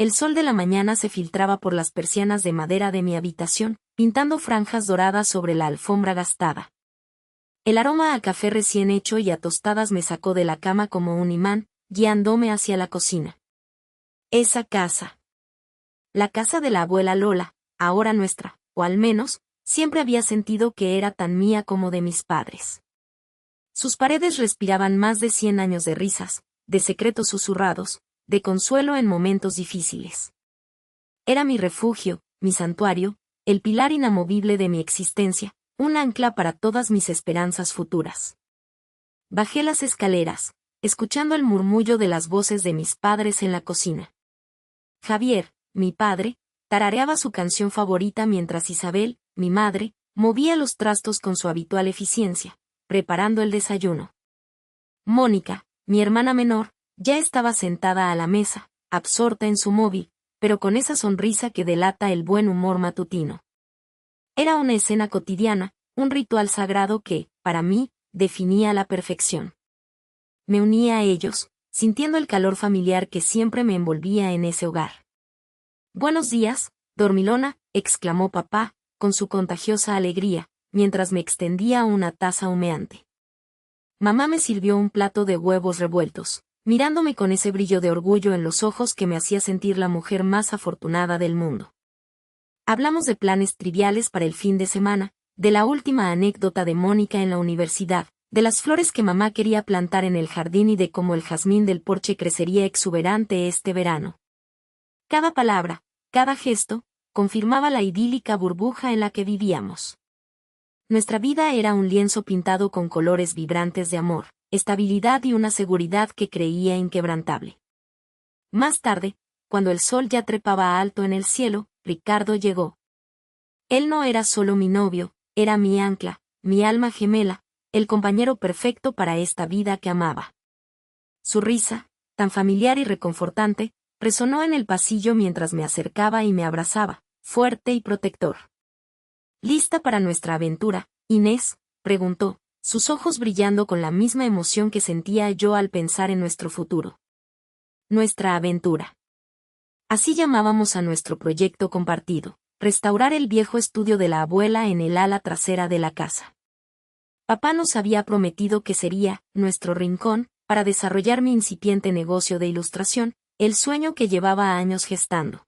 El sol de la mañana se filtraba por las persianas de madera de mi habitación, pintando franjas doradas sobre la alfombra gastada. El aroma a café recién hecho y a tostadas me sacó de la cama como un imán, guiándome hacia la cocina. Esa casa. La casa de la abuela Lola, ahora nuestra, o al menos, siempre había sentido que era tan mía como de mis padres. Sus paredes respiraban más de 100 años de risas, de secretos susurrados, de consuelo en momentos difíciles. Era mi refugio, mi santuario, el pilar inamovible de mi existencia, un ancla para todas mis esperanzas futuras. Bajé las escaleras, escuchando el murmullo de las voces de mis padres en la cocina. Javier, mi padre, tarareaba su canción favorita mientras Isabel, mi madre, movía los trastos con su habitual eficiencia, preparando el desayuno. Mónica, mi hermana menor, ya estaba sentada a la mesa, absorta en su móvil, pero con esa sonrisa que delata el buen humor matutino. Era una escena cotidiana, un ritual sagrado que, para mí, definía a la perfección. Me unía a ellos, sintiendo el calor familiar que siempre me envolvía en ese hogar. «Buenos días, dormilona», exclamó papá, con su contagiosa alegría, mientras me extendía una taza humeante. Mamá me sirvió un plato de huevos revueltos, mirándome con ese brillo de orgullo en los ojos que me hacía sentir la mujer más afortunada del mundo. Hablamos de planes triviales para el fin de semana, de la última anécdota de Mónica en la universidad, de las flores que mamá quería plantar en el jardín y de cómo el jazmín del porche crecería exuberante este verano. Cada palabra, cada gesto, confirmaba la idílica burbuja en la que vivíamos. Nuestra vida era un lienzo pintado con colores vibrantes de amor, estabilidad y una seguridad que creía inquebrantable. Más tarde, cuando el sol ya trepaba alto en el cielo, Ricardo llegó. Él no era solo mi novio, era mi ancla, mi alma gemela, el compañero perfecto para esta vida que amaba. Su risa, tan familiar y reconfortante, resonó en el pasillo mientras me acercaba y me abrazaba, fuerte y protector. ¿Lista para nuestra aventura, Inés?, preguntó, sus ojos brillando con la misma emoción que sentía yo al pensar en nuestro futuro. Nuestra aventura. Así llamábamos a nuestro proyecto compartido, restaurar el viejo estudio de la abuela en el ala trasera de la casa. Papá nos había prometido que sería nuestro rincón para desarrollar mi incipiente negocio de ilustración, el sueño que llevaba años gestando.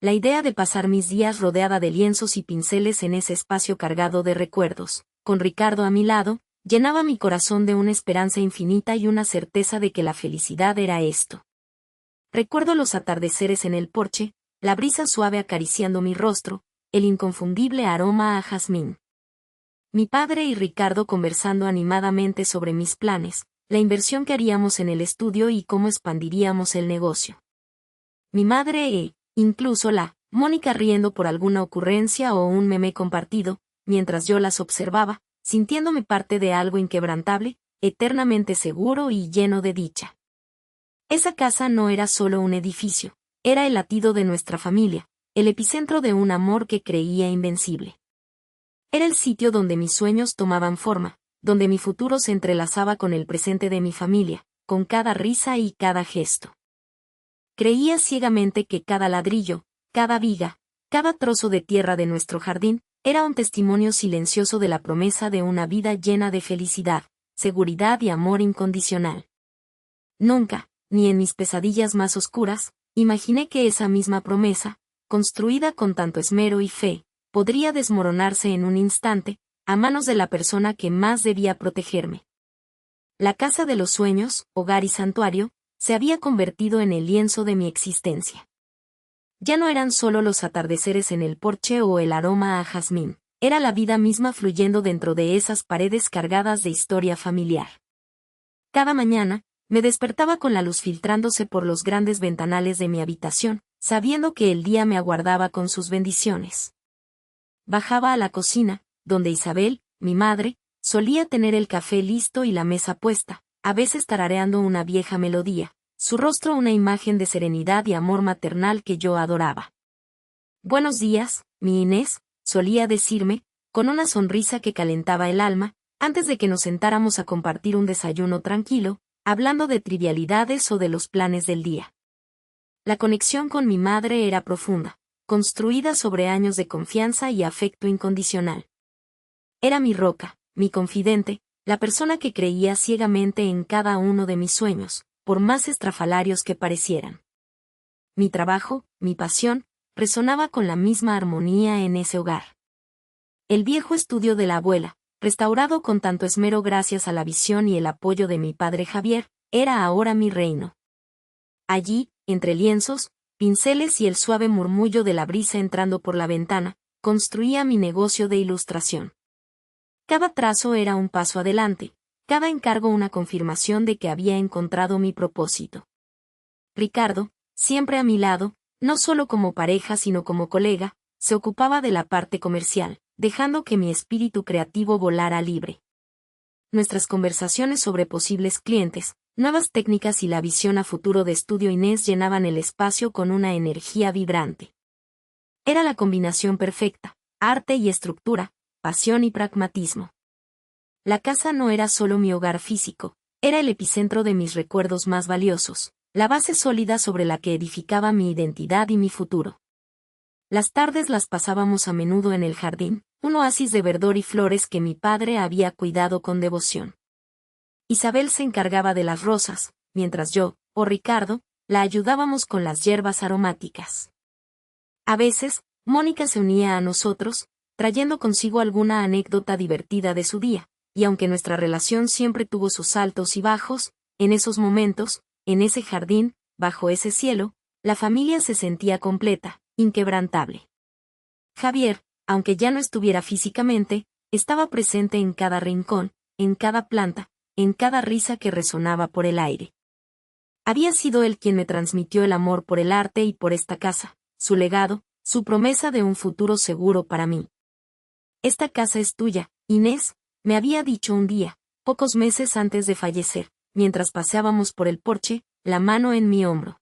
La idea de pasar mis días rodeada de lienzos y pinceles en ese espacio cargado de recuerdos, con Ricardo a mi lado, llenaba mi corazón de una esperanza infinita y una certeza de que la felicidad era esto. Recuerdo los atardeceres en el porche, la brisa suave acariciando mi rostro, el inconfundible aroma a jazmín. Mi padre y Ricardo conversando animadamente sobre mis planes, la inversión que haríamos en el estudio y cómo expandiríamos el negocio. Mi madre incluso Mónica riendo por alguna ocurrencia o un meme compartido, mientras yo las observaba, sintiéndome parte de algo inquebrantable, eternamente seguro y lleno de dicha. Esa casa no era solo un edificio, era el latido de nuestra familia, el epicentro de un amor que creía invencible. Era el sitio donde mis sueños tomaban forma, donde mi futuro se entrelazaba con el presente de mi familia, con cada risa y cada gesto. Creía ciegamente que cada ladrillo, cada viga, cada trozo de tierra de nuestro jardín, era un testimonio silencioso de la promesa de una vida llena de felicidad, seguridad y amor incondicional. Nunca, ni en mis pesadillas más oscuras, imaginé que esa misma promesa, construida con tanto esmero y fe, podría desmoronarse en un instante, a manos de la persona que más debía protegerme. La casa de los sueños, hogar y santuario, se había convertido en el lienzo de mi existencia. Ya no eran solo los atardeceres en el porche o el aroma a jazmín, era la vida misma fluyendo dentro de esas paredes cargadas de historia familiar. Cada mañana, me despertaba con la luz filtrándose por los grandes ventanales de mi habitación, sabiendo que el día me aguardaba con sus bendiciones. Bajaba a la cocina, donde Isabel, mi madre, solía tener el café listo y la mesa puesta, a veces tarareando una vieja melodía, su rostro una imagen de serenidad y amor maternal que yo adoraba. «Buenos días, mi Inés», solía decirme, con una sonrisa que calentaba el alma, antes de que nos sentáramos a compartir un desayuno tranquilo, hablando de trivialidades o de los planes del día. La conexión con mi madre era profunda, construida sobre años de confianza y afecto incondicional. Era mi roca, mi confidente, la persona que creía ciegamente en cada uno de mis sueños, por más estrafalarios que parecieran. Mi trabajo, mi pasión, resonaba con la misma armonía en ese hogar. El viejo estudio de la abuela, restaurado con tanto esmero gracias a la visión y el apoyo de mi padre Javier, era ahora mi reino. Allí, entre lienzos, pinceles y el suave murmullo de la brisa entrando por la ventana, construía mi negocio de ilustración. Cada trazo era un paso adelante, cada encargo una confirmación de que había encontrado mi propósito. Ricardo, siempre a mi lado, no solo como pareja sino como colega, se ocupaba de la parte comercial, dejando que mi espíritu creativo volara libre. Nuestras conversaciones sobre posibles clientes, nuevas técnicas y la visión a futuro de Estudio Inés llenaban el espacio con una energía vibrante. Era la combinación perfecta, arte y estructura, pasión y pragmatismo. La casa no era solo mi hogar físico, era el epicentro de mis recuerdos más valiosos, la base sólida sobre la que edificaba mi identidad y mi futuro. Las tardes las pasábamos a menudo en el jardín, un oasis de verdor y flores que mi padre había cuidado con devoción. Isabel se encargaba de las rosas, mientras yo, o Ricardo, la ayudábamos con las hierbas aromáticas. A veces, Mónica se unía a nosotros, trayendo consigo alguna anécdota divertida de su día, y aunque nuestra relación siempre tuvo sus altos y bajos, en esos momentos, en ese jardín, bajo ese cielo, la familia se sentía completa, inquebrantable. Javier, aunque ya no estuviera físicamente, estaba presente en cada rincón, en cada planta, en cada risa que resonaba por el aire. Había sido él quien me transmitió el amor por el arte y por esta casa, su legado, su promesa de un futuro seguro para mí. Esta casa es tuya, Inés, me había dicho un día, pocos meses antes de fallecer, mientras paseábamos por el porche, la mano en mi hombro.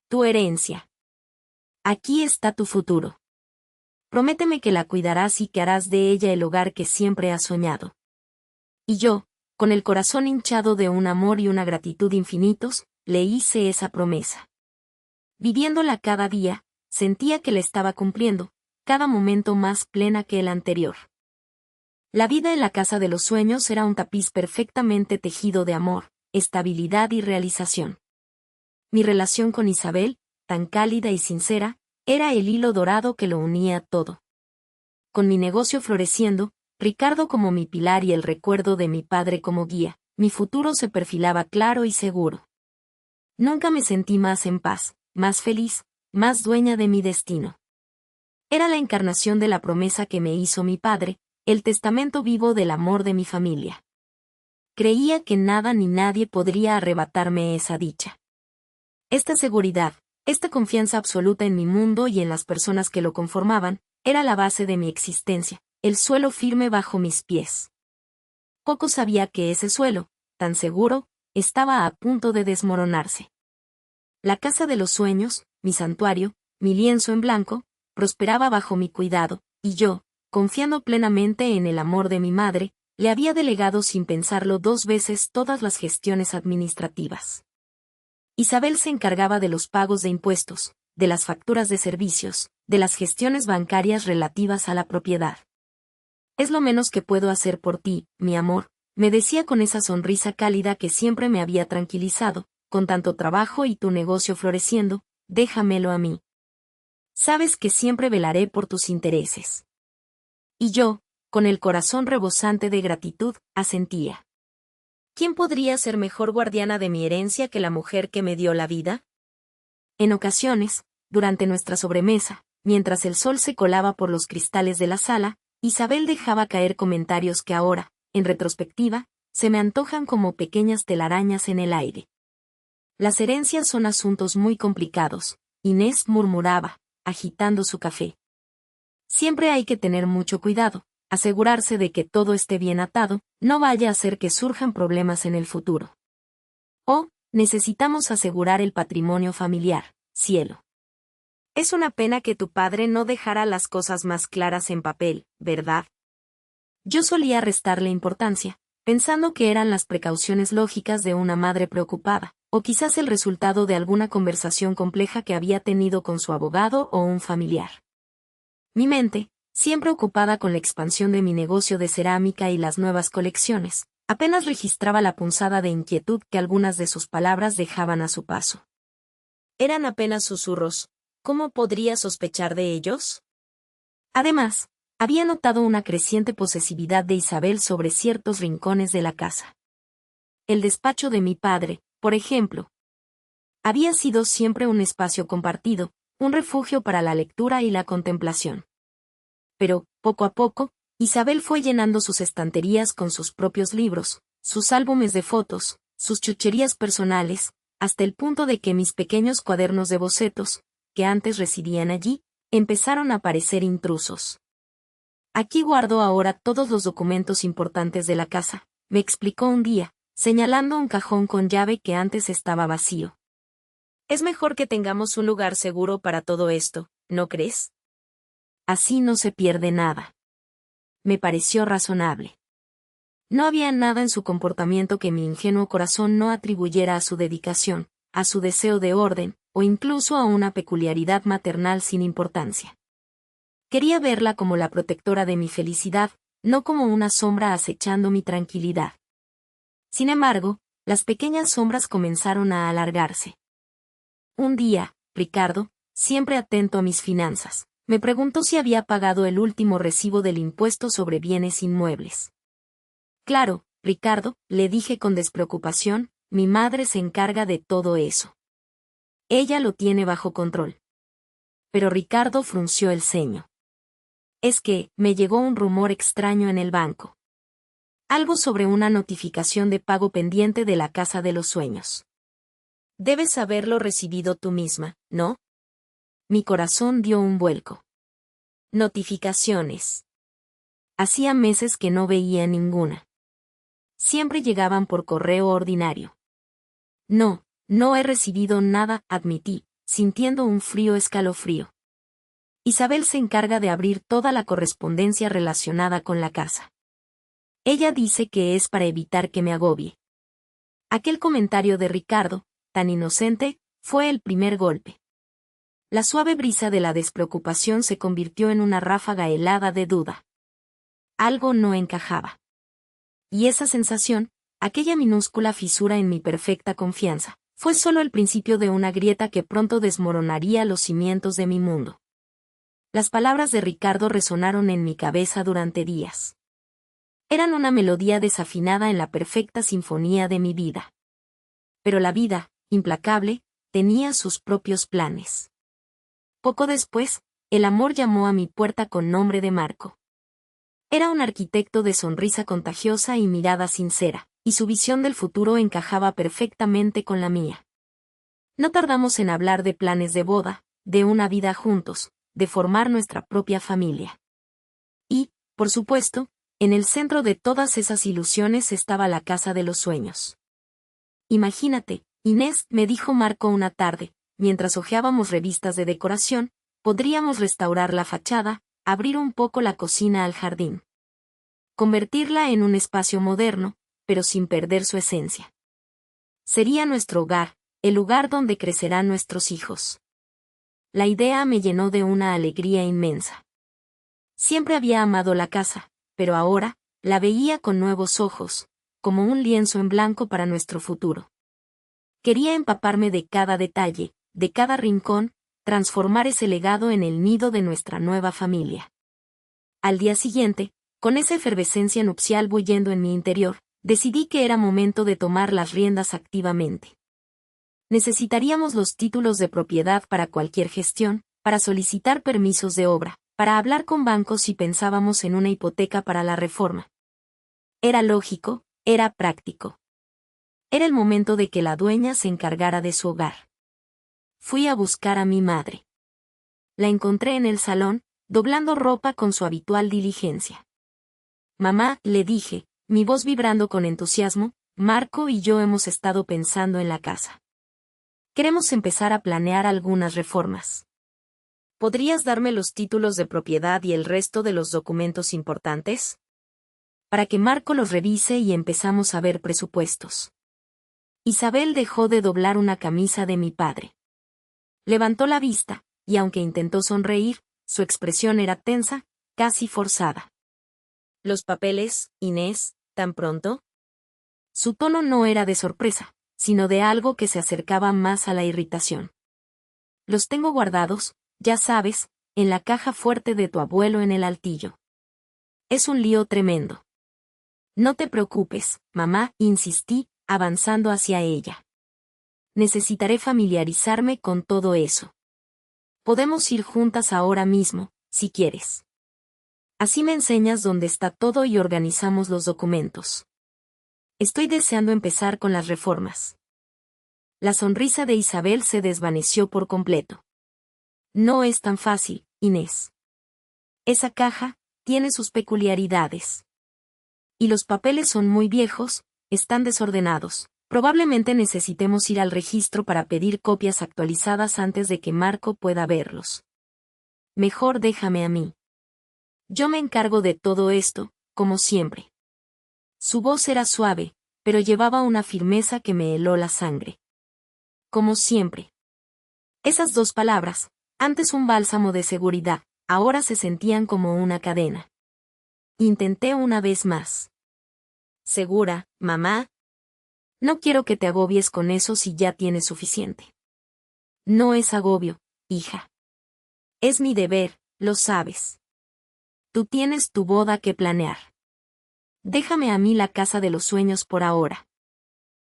Tu herencia. Aquí está tu futuro. Prométeme que la cuidarás y que harás de ella el hogar que siempre has soñado. Y yo, con el corazón hinchado de un amor y una gratitud infinitos, le hice esa promesa. Viviéndola cada día, sentía que la estaba cumpliendo, cada momento más plena que el anterior. La vida en la casa de los sueños era un tapiz perfectamente tejido de amor, estabilidad y realización. Mi relación con Isabel, tan cálida y sincera, era el hilo dorado que lo unía todo. Con mi negocio floreciendo, Ricardo como mi pilar y el recuerdo de mi padre como guía, mi futuro se perfilaba claro y seguro. Nunca me sentí más en paz, más feliz, más dueña de mi destino. Era la encarnación de la promesa que me hizo mi padre, el testamento vivo del amor de mi familia. Creía que nada ni nadie podría arrebatarme esa dicha. Esta seguridad, esta confianza absoluta en mi mundo y en las personas que lo conformaban, era la base de mi existencia, el suelo firme bajo mis pies. Poco sabía que ese suelo, tan seguro, estaba a punto de desmoronarse. La casa de los sueños, mi santuario, mi lienzo en blanco, prosperaba bajo mi cuidado, y yo, confiando plenamente en el amor de mi madre, le había delegado sin pensarlo 2 veces todas las gestiones administrativas. Isabel se encargaba de los pagos de impuestos, de las facturas de servicios, de las gestiones bancarias relativas a la propiedad. Es lo menos que puedo hacer por ti, mi amor, me decía con esa sonrisa cálida que siempre me había tranquilizado, con tanto trabajo y tu negocio floreciendo, déjamelo a mí. Sabes que siempre velaré por tus intereses. Y yo, con el corazón rebosante de gratitud, asentía. ¿Quién podría ser mejor guardiana de mi herencia que la mujer que me dio la vida? En ocasiones, durante nuestra sobremesa, mientras el sol se colaba por los cristales de la sala, Isabel dejaba caer comentarios que ahora, en retrospectiva, se me antojan como pequeñas telarañas en el aire. Las herencias son asuntos muy complicados, Inés murmuraba, agitando su café. Siempre hay que tener mucho cuidado, asegurarse de que todo esté bien atado, no vaya a ser que surjan problemas en el futuro. O, necesitamos asegurar el patrimonio familiar, cielo. Es una pena que tu padre no dejara las cosas más claras en papel, ¿verdad? Yo solía restarle importancia, pensando que eran las precauciones lógicas de una madre preocupada, o quizás el resultado de alguna conversación compleja que había tenido con su abogado o un familiar. Mi mente, siempre ocupada con la expansión de mi negocio de cerámica y las nuevas colecciones, apenas registraba la punzada de inquietud que algunas de sus palabras dejaban a su paso. Eran apenas susurros. ¿Cómo podría sospechar de ellos? Además, había notado una creciente posesividad de Isabel sobre ciertos rincones de la casa. El despacho de mi padre, por ejemplo, había sido siempre un espacio compartido, un refugio para la lectura y la contemplación. Pero, poco a poco, Isabel fue llenando sus estanterías con sus propios libros, sus álbumes de fotos, sus chucherías personales, hasta el punto de que mis pequeños cuadernos de bocetos, que antes residían allí, empezaron a parecer intrusos. Aquí guardo ahora todos los documentos importantes de la casa, me explicó un día, señalando un cajón con llave que antes estaba vacío. Es mejor que tengamos un lugar seguro para todo esto, ¿no crees? Así no se pierde nada. Me pareció razonable. No había nada en su comportamiento que mi ingenuo corazón no atribuyera a su dedicación, a su deseo de orden, o incluso a una peculiaridad maternal sin importancia. Quería verla como la protectora de mi felicidad, no como una sombra acechando mi tranquilidad. Sin embargo, las pequeñas sombras comenzaron a alargarse. Un día, Ricardo, siempre atento a mis finanzas, me preguntó si había pagado el último recibo del impuesto sobre bienes inmuebles. Claro, Ricardo, le dije con despreocupación, mi madre se encarga de todo eso. Ella lo tiene bajo control. Pero Ricardo frunció el ceño. Es que, me llegó un rumor extraño en el banco. Algo sobre una notificación de pago pendiente de la Casa de los Sueños. Debes haberlo recibido tú misma, ¿no? Mi corazón dio un vuelco. Notificaciones. Hacía meses que no veía ninguna. Siempre llegaban por correo ordinario. No, no he recibido nada, admití, sintiendo un frío escalofrío. Isabel se encarga de abrir toda la correspondencia relacionada con la casa. Ella dice que es para evitar que me agobie. Aquel comentario de Ricardo, tan inocente, fue el primer golpe. La suave brisa de la despreocupación se convirtió en una ráfaga helada de duda. Algo no encajaba. Y esa sensación, aquella minúscula fisura en mi perfecta confianza, fue solo el principio de una grieta que pronto desmoronaría los cimientos de mi mundo. Las palabras de Ricardo resonaron en mi cabeza durante días. Eran una melodía desafinada en la perfecta sinfonía de mi vida. Pero la vida, implacable, tenía sus propios planes. Poco después, el amor llamó a mi puerta con nombre de Marco. Era un arquitecto de sonrisa contagiosa y mirada sincera, y su visión del futuro encajaba perfectamente con la mía. No tardamos en hablar de planes de boda, de una vida juntos, de formar nuestra propia familia. Y, por supuesto, en el centro de todas esas ilusiones estaba la Casa de los Sueños. Imagínate, Inés, me dijo Marco una tarde, mientras hojeábamos revistas de decoración, podríamos restaurar la fachada, abrir un poco la cocina al jardín. Convertirla en un espacio moderno, pero sin perder su esencia. Sería nuestro hogar, el lugar donde crecerán nuestros hijos. La idea me llenó de una alegría inmensa. Siempre había amado la casa, pero ahora, la veía con nuevos ojos, como un lienzo en blanco para nuestro futuro. Quería empaparme de cada detalle, de cada rincón, transformar ese legado en el nido de nuestra nueva familia. Al día siguiente, con esa efervescencia nupcial bullendo en mi interior, decidí que era momento de tomar las riendas activamente. Necesitaríamos los títulos de propiedad para cualquier gestión, para solicitar permisos de obra, para hablar con bancos si pensábamos en una hipoteca para la reforma. Era lógico, era práctico. Era el momento de que la dueña se encargara de su hogar. Fui a buscar a mi madre. La encontré en el salón, doblando ropa con su habitual diligencia. Mamá, le dije, mi voz vibrando con entusiasmo, Marco y yo hemos estado pensando en la casa. Queremos empezar a planear algunas reformas. ¿Podrías darme los títulos de propiedad y el resto de los documentos importantes? Para que Marco los revise y empezamos a ver presupuestos. Isabel dejó de doblar una camisa de mi padre. Levantó la vista, y aunque intentó sonreír, su expresión era tensa, casi forzada. ¿Los papeles, Inés, tan pronto? Su tono no era de sorpresa, sino de algo que se acercaba más a la irritación. Los tengo guardados, ya sabes, en la caja fuerte de tu abuelo en el altillo. Es un lío tremendo. No te preocupes, mamá, insistí, avanzando hacia ella. Necesitaré familiarizarme con todo eso. Podemos ir juntas ahora mismo, si quieres. Así me enseñas dónde está todo y organizamos los documentos. Estoy deseando empezar con las reformas. La sonrisa de Isabel se desvaneció por completo. No es tan fácil, Inés. Esa caja tiene sus peculiaridades. Y los papeles son muy viejos, están desordenados. Probablemente necesitemos ir al registro para pedir copias actualizadas antes de que Marco pueda verlos. Mejor déjame a mí. Yo me encargo de todo esto, como siempre. Su voz era suave, pero llevaba una firmeza que me heló la sangre. Como siempre. Esas dos palabras, antes un bálsamo de seguridad, ahora se sentían como una cadena. Intenté una vez más. ¿Segura, mamá? No quiero que te agobies con eso si ya tienes suficiente. No es agobio, hija. Es mi deber, lo sabes. Tú tienes tu boda que planear. Déjame a mí la casa de los sueños por ahora.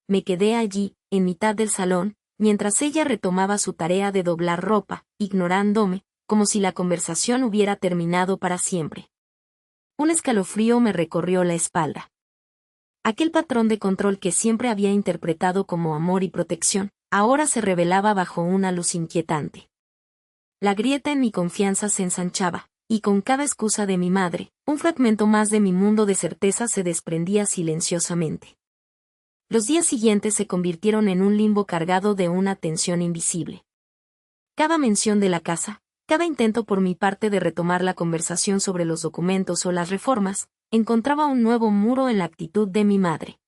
Me quedé allí, en mitad del salón, mientras ella retomaba su tarea de doblar ropa, ignorándome, como si la conversación hubiera terminado para siempre. Un escalofrío me recorrió la espalda. Aquel patrón de control que siempre había interpretado como amor y protección, ahora se revelaba bajo una luz inquietante. La grieta en mi confianza se ensanchaba, y con cada excusa de mi madre, un fragmento más de mi mundo de certeza se desprendía silenciosamente. Los días siguientes se convirtieron en un limbo cargado de una tensión invisible. Cada mención de la casa, cada intento por mi parte de retomar la conversación sobre los documentos o las reformas, encontraba un nuevo muro en la actitud de mi madre.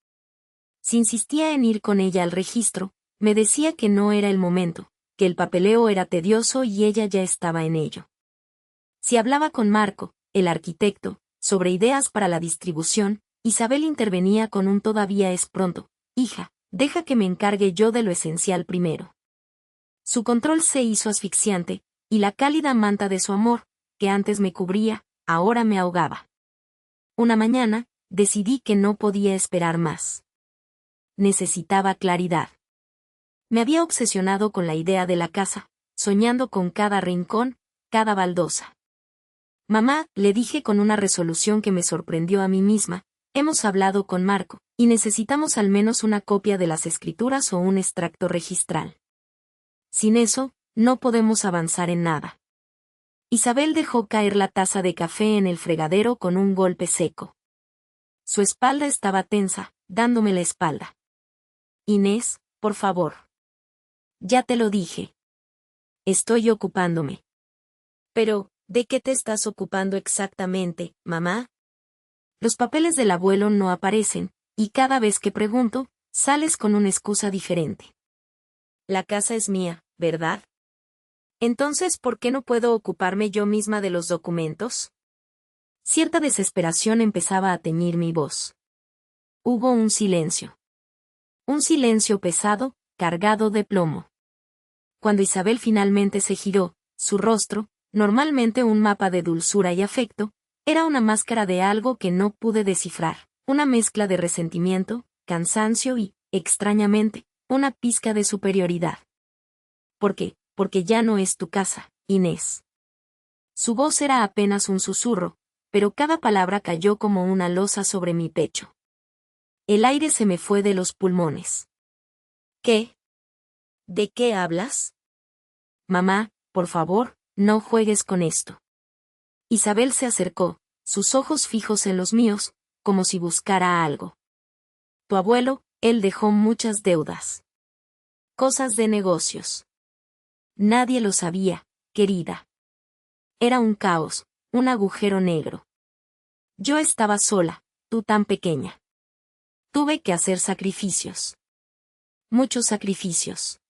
Si insistía en ir con ella al registro, me decía que no era el momento, que el papeleo era tedioso y ella ya estaba en ello. Si hablaba con Marco, el arquitecto, sobre ideas para la distribución, Isabel intervenía con un todavía es pronto, hija, deja que me encargue yo de lo esencial primero. Su control se hizo asfixiante, y la cálida manta de su amor, que antes me cubría, ahora me ahogaba. Una mañana, decidí que no podía esperar más. Necesitaba claridad. Me había obsesionado con la idea de la casa, soñando con cada rincón, cada baldosa. Mamá, le dije con una resolución que me sorprendió a mí misma, hemos hablado con Marco, y necesitamos al menos una copia de las escrituras o un extracto registral. Sin eso, no podemos avanzar en nada. Isabel dejó caer la taza de café en el fregadero con un golpe seco. Su espalda estaba tensa, dándome la espalda. Inés, por favor. Ya te lo dije. Estoy ocupándome. Pero, ¿de qué te estás ocupando exactamente, mamá? Los papeles del abuelo no aparecen, y cada vez que pregunto, sales con una excusa diferente. La casa es mía, ¿verdad? Entonces, ¿por qué no puedo ocuparme yo misma de los documentos? Cierta desesperación empezaba a teñir mi voz. Hubo un silencio. Un silencio pesado, cargado de plomo. Cuando Isabel finalmente se giró, su rostro, normalmente un mapa de dulzura y afecto, era una máscara de algo que no pude descifrar, una mezcla de resentimiento, cansancio y, extrañamente, una pizca de superioridad. ¿Por qué? Porque ya no es tu casa, Inés. Su voz era apenas un susurro, pero cada palabra cayó como una losa sobre mi pecho. El aire se me fue de los pulmones. ¿Qué? ¿De qué hablas? Mamá, por favor, no juegues con esto. Isabel se acercó, sus ojos fijos en los míos, como si buscara algo. Tu abuelo, él dejó muchas deudas. Cosas de negocios. Nadie lo sabía, querida. Era un caos, un agujero negro. Yo estaba sola, tú tan pequeña. Tuve que hacer sacrificios. muchos sacrificios.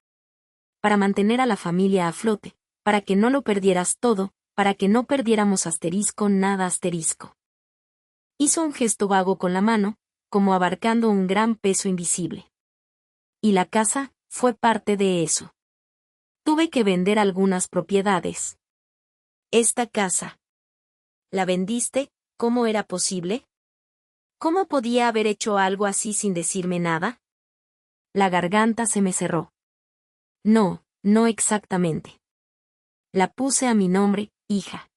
Para mantener a la familia a flote, para que no lo perdieras todo, para que no perdiéramos nada. Hizo un gesto vago con la mano, como abarcando un gran peso invisible. Y la casa fue parte de eso. Tuve que vender algunas propiedades. Esta casa. ¿La vendiste? ¿Cómo era posible? ¿Cómo podía haber hecho algo así sin decirme nada? La garganta se me cerró. No, no exactamente. La puse a mi nombre, hija.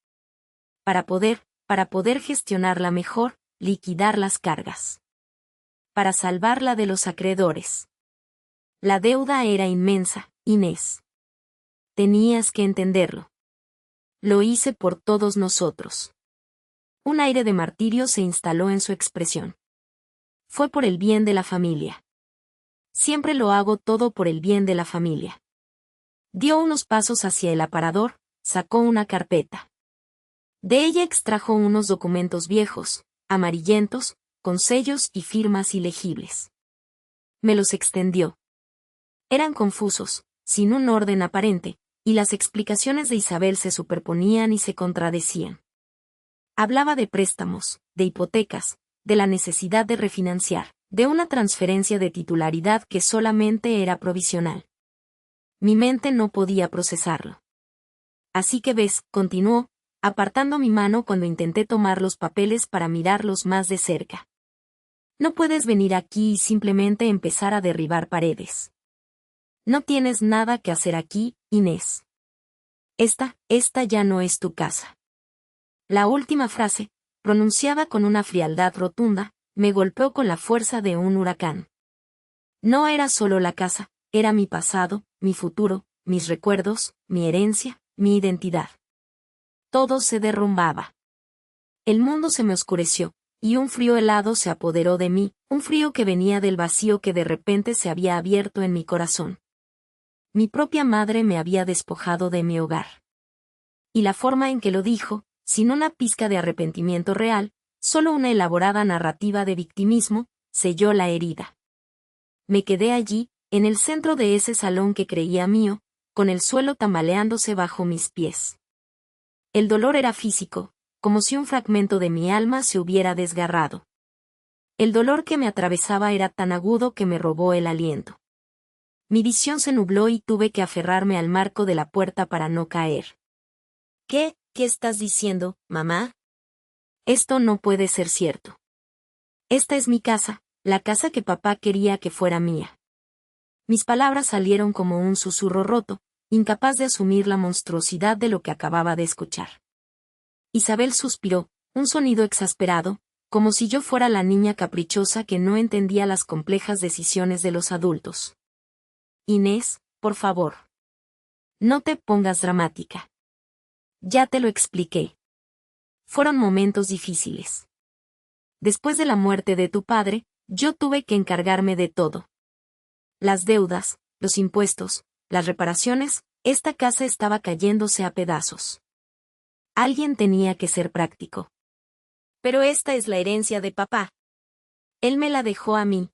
Para poder gestionarla mejor, liquidar las cargas. Para salvarla de los acreedores. La deuda era inmensa, Inés. Tenías que entenderlo. Lo hice por todos nosotros. Un aire de martirio se instaló en su expresión. Fue por el bien de la familia. Siempre lo hago todo por el bien de la familia. Dio unos pasos hacia el aparador, sacó una carpeta. De ella extrajo unos documentos viejos, amarillentos, con sellos y firmas ilegibles. Me los extendió. Eran confusos, sin un orden aparente, y las explicaciones de Isabel se superponían y se contradecían. Hablaba de préstamos, de hipotecas, de la necesidad de refinanciar, de una transferencia de titularidad que solamente era provisional. Mi mente no podía procesarlo. Así que ves, continuó, apartando mi mano cuando intenté tomar los papeles para mirarlos más de cerca. No puedes venir aquí y simplemente empezar a derribar paredes. No tienes nada que hacer aquí, Inés. Esta ya no es tu casa. La última frase, pronunciada con una frialdad rotunda, me golpeó con la fuerza de un huracán. No era solo la casa, era mi pasado, mi futuro, mis recuerdos, mi herencia, mi identidad. Todo se derrumbaba. El mundo se me oscureció, y un frío helado se apoderó de mí, un frío que venía del vacío que de repente se había abierto en mi corazón. Mi propia madre me había despojado de mi hogar. Y la forma en que lo dijo, sin una pizca de arrepentimiento real, solo una elaborada narrativa de victimismo, selló la herida. Me quedé allí, en el centro de ese salón que creía mío, con el suelo tambaleándose bajo mis pies. El dolor era físico, como si un fragmento de mi alma se hubiera desgarrado. El dolor que me atravesaba era tan agudo que me robó el aliento. Mi visión se nubló y tuve que aferrarme al marco de la puerta para no caer. ¿Qué estás diciendo, mamá? Esto no puede ser cierto. Esta es mi casa, la casa que papá quería que fuera mía. Mis palabras salieron como un susurro roto, incapaz de asumir la monstruosidad de lo que acababa de escuchar. Isabel suspiró, un sonido exasperado, como si yo fuera la niña caprichosa que no entendía las complejas decisiones de los adultos. Inés, por favor. No te pongas dramática. Ya te lo expliqué. Fueron momentos difíciles. Después de la muerte de tu padre, yo tuve que encargarme de todo. Las deudas, los impuestos, las reparaciones, esta casa estaba cayéndose a pedazos. Alguien tenía que ser práctico. Pero esta es la herencia de papá. Él me la dejó a mí.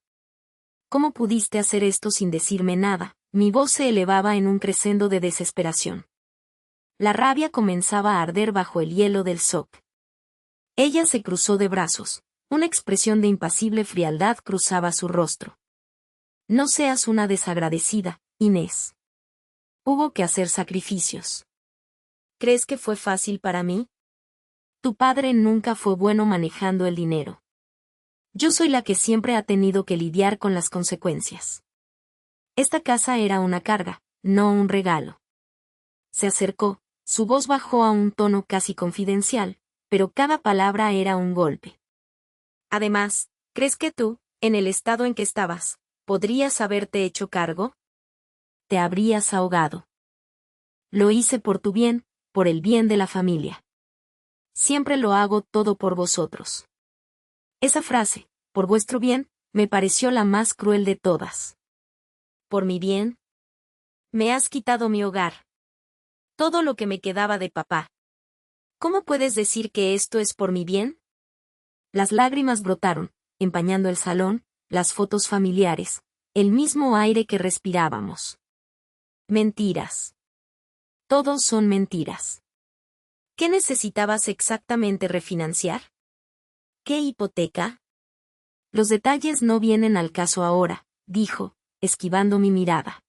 ¿Cómo pudiste hacer esto sin decirme nada? Mi voz se elevaba en un crescendo de desesperación. La rabia comenzaba a arder bajo el hielo del shock. Ella se cruzó de brazos. Una expresión de impasible frialdad cruzaba su rostro. No seas una desagradecida, Inés. Hubo que hacer sacrificios. ¿Crees que fue fácil para mí? Tu padre nunca fue bueno manejando el dinero. Yo soy la que siempre ha tenido que lidiar con las consecuencias. Esta casa era una carga, no un regalo. Se acercó, su voz bajó a un tono casi confidencial, pero cada palabra era un golpe. Además, ¿crees que tú, en el estado en que estabas, podrías haberte hecho cargo? Te habrías ahogado. Lo hice por tu bien, por el bien de la familia. Siempre lo hago todo por vosotros. Esa frase, por vuestro bien, me pareció la más cruel de todas. ¿Por mi bien? Me has quitado mi hogar. Todo lo que me quedaba de papá. ¿Cómo puedes decir que esto es por mi bien? Las lágrimas brotaron, empañando el salón, las fotos familiares, el mismo aire que respirábamos. Mentiras. Todos son mentiras. ¿Qué necesitabas exactamente refinanciar? ¿Qué hipoteca? Los detalles no vienen al caso ahora, dijo, esquivando mi mirada.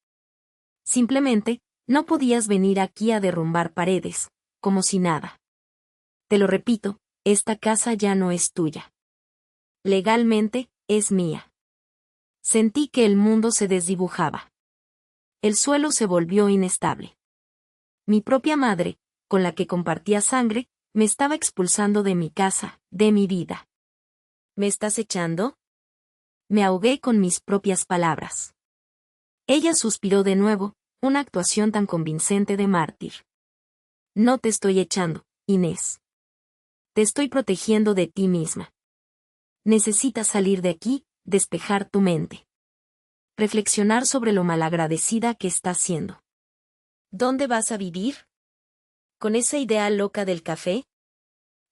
Simplemente, no podías venir aquí a derrumbar paredes, como si nada. Te lo repito, esta casa ya no es tuya. Legalmente, es mía. Sentí que el mundo se desdibujaba. El suelo se volvió inestable. Mi propia madre, con la que compartía sangre, me estaba expulsando de mi casa, de mi vida. ¿Me estás echando? Me ahogué con mis propias palabras. Ella suspiró de nuevo, una actuación tan convincente de mártir. No te estoy echando, Inés. Te estoy protegiendo de ti misma. Necesitas salir de aquí, despejar tu mente. Reflexionar sobre lo malagradecida que estás siendo. ¿Dónde vas a vivir? ¿Con esa idea loca del café?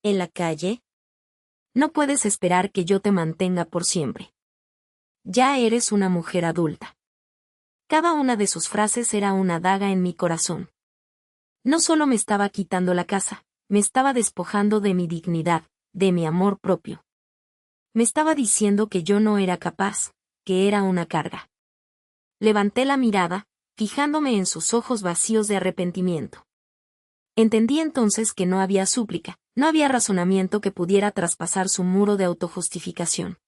¿En la calle? No puedes esperar que yo te mantenga por siempre. Ya eres una mujer adulta. Cada una de sus frases era una daga en mi corazón. No solo me estaba quitando la casa, me estaba despojando de mi dignidad, de mi amor propio. Me estaba diciendo que yo no era capaz, que era una carga. Levanté la mirada, fijándome en sus ojos vacíos de arrepentimiento. Entendí entonces que no había súplica, no había razonamiento que pudiera traspasar su muro de autojustificación.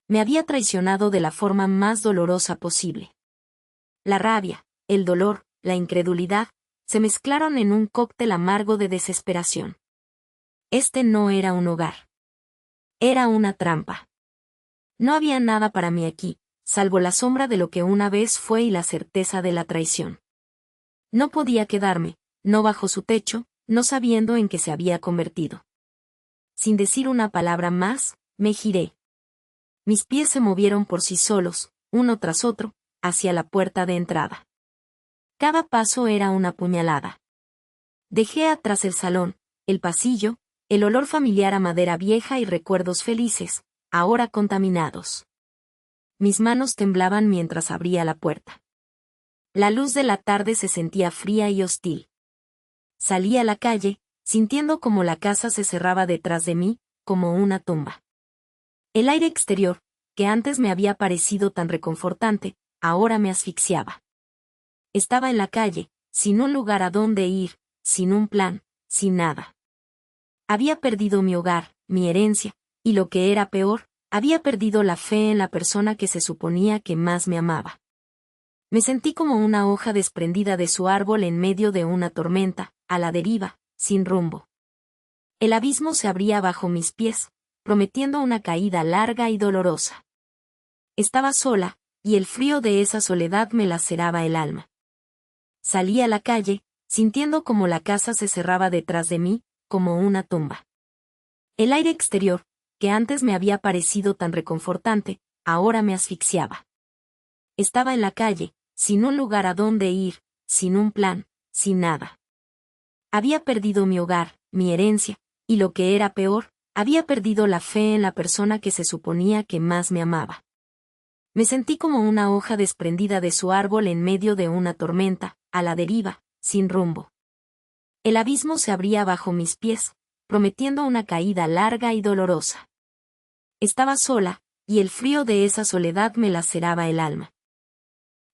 Me había traicionado de la forma más dolorosa posible. La rabia, el dolor, la incredulidad, se mezclaron en un cóctel amargo de desesperación. Este no era un hogar. Era una trampa. No había nada para mí aquí, salvo la sombra de lo que una vez fue y la certeza de la traición. No podía quedarme, no bajo su techo, no sabiendo en qué se había convertido. Sin decir una palabra más, me giré. Mis pies se movieron por sí solos, uno tras otro, hacia la puerta de entrada. Cada paso era una puñalada. Dejé atrás el salón, el pasillo, el olor familiar a madera vieja y recuerdos felices, ahora contaminados. Mis manos temblaban mientras abría la puerta. La luz de la tarde se sentía fría y hostil. Salí a la calle, sintiendo como la casa se cerraba detrás de mí, como una tumba. El aire exterior, que antes me había parecido tan reconfortante, ahora me asfixiaba. Estaba en la calle, sin un lugar a donde ir, sin un plan, sin nada. Había perdido mi hogar, mi herencia, y lo que era peor, había perdido la fe en la persona que se suponía que más me amaba. Me sentí como una hoja desprendida de su árbol en medio de una tormenta, a la deriva, sin rumbo. El abismo se abría bajo mis pies, prometiendo una caída larga y dolorosa. Estaba sola, y el frío de esa soledad me laceraba el alma. Salí a la calle, sintiendo como la casa se cerraba detrás de mí, como una tumba. El aire exterior, que antes me había parecido tan reconfortante, ahora me asfixiaba. Estaba en la calle, sin un lugar a donde ir, sin un plan, sin nada. Había perdido mi hogar, mi herencia, y lo que era peor, había perdido la fe en la persona que se suponía que más me amaba. Me sentí como una hoja desprendida de su árbol en medio de una tormenta, a la deriva, sin rumbo. El abismo se abría bajo mis pies, prometiendo una caída larga y dolorosa. Estaba sola, y el frío de esa soledad me laceraba el alma.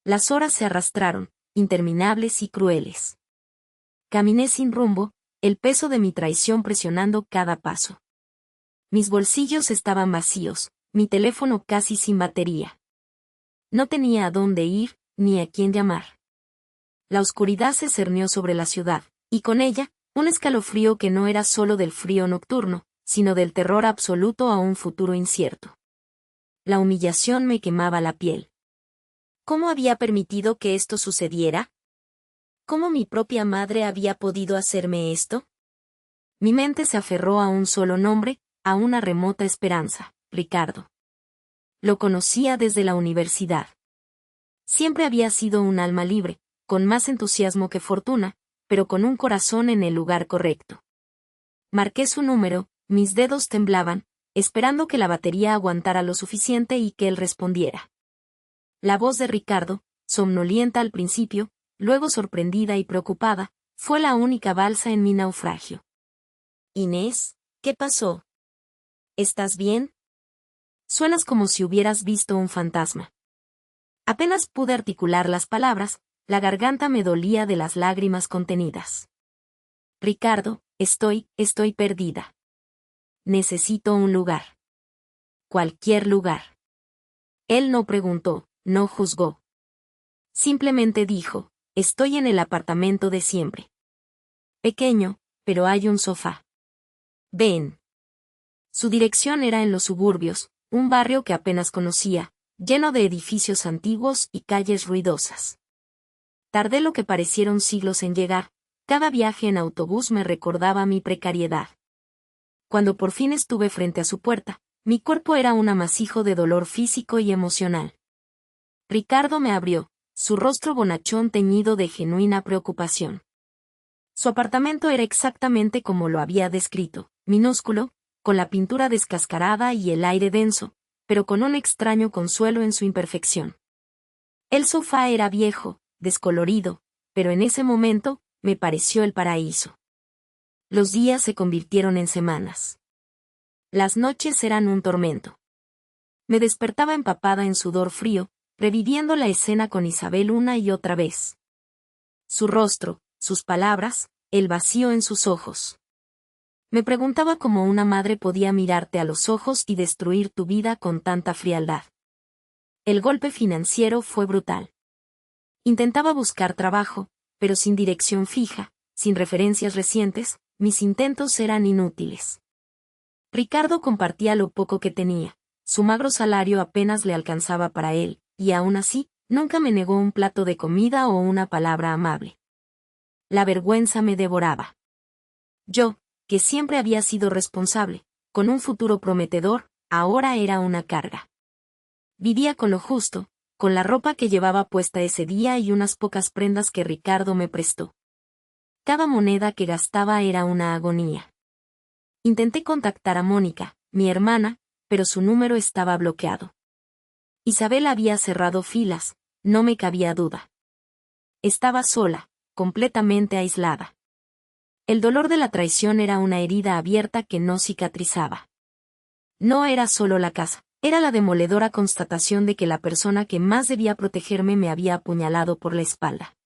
Las horas se arrastraron, interminables y crueles. Caminé sin rumbo, el peso de mi traición presionando cada paso. Mis bolsillos estaban vacíos, mi teléfono casi sin batería. No tenía a dónde ir, ni a quién llamar. La oscuridad se cernió sobre la ciudad, y con ella, un escalofrío que no era solo del frío nocturno, sino del terror absoluto a un futuro incierto. La humillación me quemaba la piel. ¿Cómo había permitido que esto sucediera? ¿Cómo mi propia madre había podido hacerme esto? Mi mente se aferró a un solo nombre, a una remota esperanza, Ricardo. Lo conocía desde la universidad. Siempre había sido un alma libre, con más entusiasmo que fortuna, pero con un corazón en el lugar correcto. Marqué su número, mis dedos temblaban, esperando que la batería aguantara lo suficiente y que él respondiera. La voz de Ricardo, somnolienta al principio, luego sorprendida y preocupada, fue la única balsa en mi naufragio. Inés, ¿qué pasó? ¿Estás bien? Suenas como si hubieras visto un fantasma. Apenas pude articular las palabras, la garganta me dolía de las lágrimas contenidas. Ricardo, estoy perdida. Necesito un lugar. Cualquier lugar. Él no preguntó, no juzgó. Simplemente dijo, estoy en el apartamento de siempre. Pequeño, pero hay un sofá. Ven. Su dirección era en los suburbios, un barrio que apenas conocía, lleno de edificios antiguos y calles ruidosas. Tardé lo que parecieron siglos en llegar, cada viaje en autobús me recordaba mi precariedad. Cuando por fin estuve frente a su puerta, mi cuerpo era un amasijo de dolor físico y emocional. Ricardo me abrió, su rostro bonachón teñido de genuina preocupación. Su apartamento era exactamente como lo había descrito, minúsculo, con la pintura descascarada y el aire denso, pero con un extraño consuelo en su imperfección. El sofá era viejo, descolorido, pero en ese momento, me pareció el paraíso. Los días se convirtieron en semanas. Las noches eran un tormento. Me despertaba empapada en sudor frío, reviviendo la escena con Isabel una y otra vez. Su rostro, sus palabras, el vacío en sus ojos. Me preguntaba cómo una madre podía mirarte a los ojos y destruir tu vida con tanta frialdad. El golpe financiero fue brutal. Intentaba buscar trabajo, pero sin dirección fija, sin referencias recientes, mis intentos eran inútiles. Ricardo compartía lo poco que tenía, su magro salario apenas le alcanzaba para él, y aún así, nunca me negó un plato de comida o una palabra amable. La vergüenza me devoraba. Yo, que siempre había sido responsable, con un futuro prometedor, ahora era una carga. Vivía con lo justo, con la ropa que llevaba puesta ese día y unas pocas prendas que Ricardo me prestó. Cada moneda que gastaba era una agonía. Intenté contactar a Mónica, mi hermana, pero su número estaba bloqueado. Isabel había cerrado filas, no me cabía duda. Estaba sola, completamente aislada. El dolor de la traición era una herida abierta que no cicatrizaba. No era solo la casa, era la demoledora constatación de que la persona que más debía protegerme me había apuñalado por la espalda.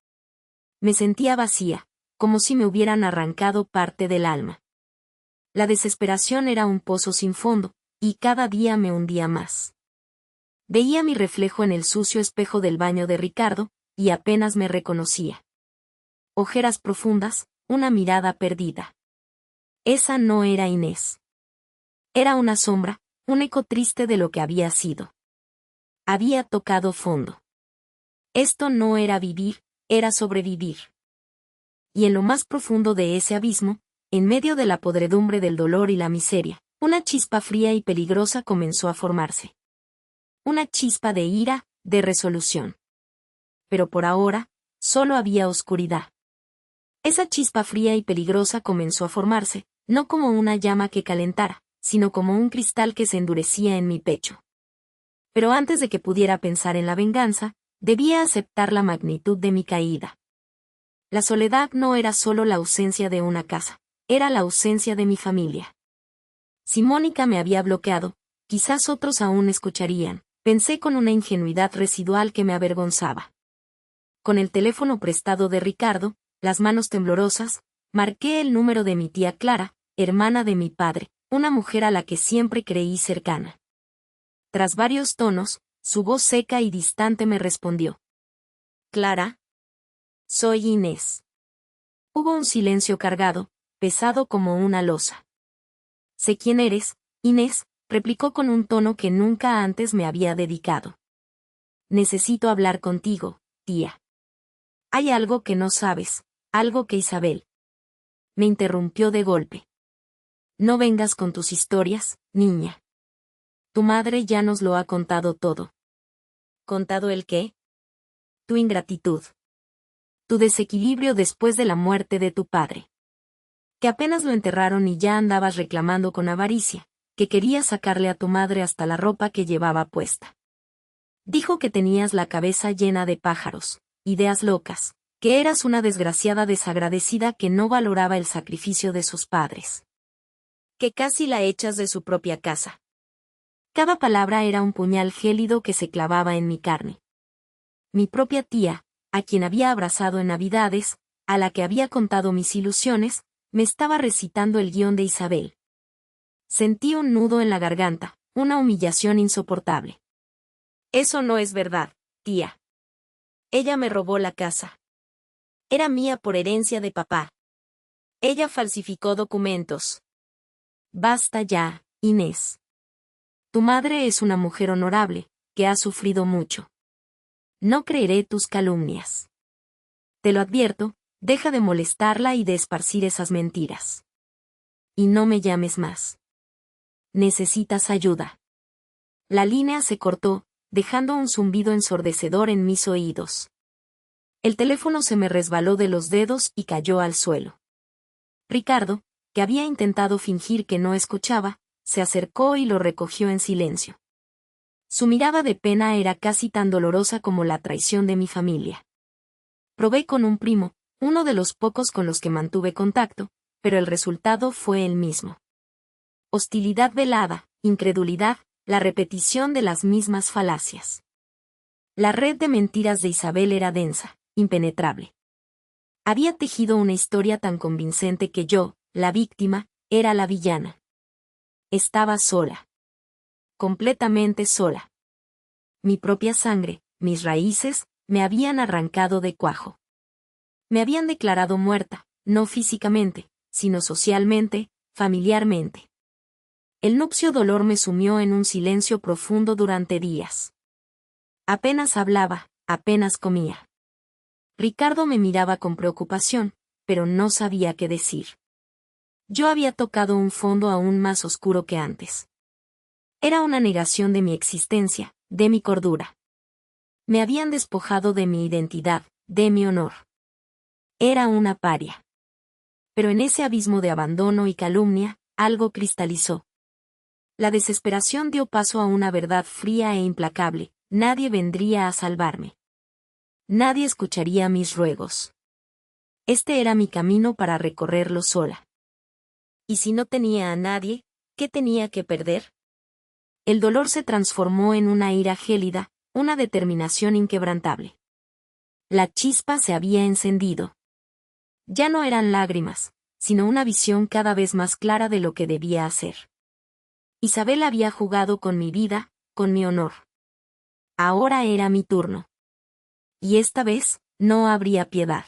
Me sentía vacía, como si me hubieran arrancado parte del alma. La desesperación era un pozo sin fondo, y cada día me hundía más. Veía mi reflejo en el sucio espejo del baño de Ricardo, y apenas me reconocía. Ojeras profundas, una mirada perdida. Esa no era Inés. Era una sombra, un eco triste de lo que había sido. Había tocado fondo. Esto no era vivir, era sobrevivir. Y en lo más profundo de ese abismo, en medio de la podredumbre del dolor y la miseria, una chispa fría y peligrosa comenzó a formarse. Una chispa de ira, de resolución. Pero por ahora, solo había oscuridad. Esa chispa fría y peligrosa comenzó a formarse, no como una llama que calentara, sino como un cristal que se endurecía en mi pecho. Pero antes de que pudiera pensar en la venganza, debía aceptar la magnitud de mi caída. La soledad no era solo la ausencia de una casa, era la ausencia de mi familia. Si Mónica me había bloqueado, quizás otros aún escucharían, pensé con una ingenuidad residual que me avergonzaba. Con el teléfono prestado de Ricardo, las manos temblorosas, marqué el número de mi tía Clara, hermana de mi padre, una mujer a la que siempre creí cercana. Tras varios tonos, su voz seca y distante me respondió. Clara. Soy Inés. Hubo un silencio cargado, pesado como una losa. Sé quién eres, Inés, replicó con un tono que nunca antes me había dedicado. Necesito hablar contigo, tía. Hay algo que no sabes, algo que Isabel. Me interrumpió de golpe. No vengas con tus historias, niña. Tu madre ya nos lo ha contado todo. ¿Contado el qué? Tu ingratitud. Tu desequilibrio después de la muerte de tu padre. Que apenas lo enterraron y ya andabas reclamando con avaricia, que querías sacarle a tu madre hasta la ropa que llevaba puesta. Dijo que tenías la cabeza llena de pájaros, ideas locas, que eras una desgraciada desagradecida que no valoraba el sacrificio de sus padres. Que casi la echas de su propia casa. Cada palabra era un puñal gélido que se clavaba en mi carne. Mi propia tía, a quien había abrazado en Navidades, a la que había contado mis ilusiones, me estaba recitando el guión de Isabel. Sentí un nudo en la garganta, una humillación insoportable. Eso no es verdad, tía. Ella me robó la casa. Era mía por herencia de papá. Ella falsificó documentos. Basta ya, Inés. Tu madre es una mujer honorable, que ha sufrido mucho. No creeré tus calumnias. Te lo advierto, deja de molestarla y de esparcir esas mentiras. Y no me llames más. Necesitas ayuda. La línea se cortó, dejando un zumbido ensordecedor en mis oídos. El teléfono se me resbaló de los dedos y cayó al suelo. Ricardo, que había intentado fingir que no escuchaba, se acercó y lo recogió en silencio. Su mirada de pena era casi tan dolorosa como la traición de mi familia. Probé con un primo, uno de los pocos con los que mantuve contacto, pero el resultado fue el mismo. Hostilidad velada, incredulidad, la repetición de las mismas falacias. La red de mentiras de Isabel era densa, impenetrable. Había tejido una historia tan convincente que yo, la víctima, era la villana. Estaba sola. Completamente sola. Mi propia sangre, mis raíces, me habían arrancado de cuajo. Me habían declarado muerta, no físicamente, sino socialmente, familiarmente. El nupcio dolor me sumió en un silencio profundo durante días. Apenas hablaba, apenas comía. Ricardo me miraba con preocupación, pero no sabía qué decir. Yo había tocado un fondo aún más oscuro que antes. Era una negación de mi existencia, de mi cordura. Me habían despojado de mi identidad, de mi honor. Era una paria. Pero en ese abismo de abandono y calumnia, algo cristalizó. La desesperación dio paso a una verdad fría e implacable: nadie vendría a salvarme. Nadie escucharía mis ruegos. Este era mi camino para recorrerlo sola. ¿Y si no tenía a nadie, qué tenía que perder? El dolor se transformó en una ira gélida, una determinación inquebrantable. La chispa se había encendido. Ya no eran lágrimas, sino una visión cada vez más clara de lo que debía hacer. Isabel había jugado con mi vida, con mi honor. Ahora era mi turno. Y esta vez, no habría piedad.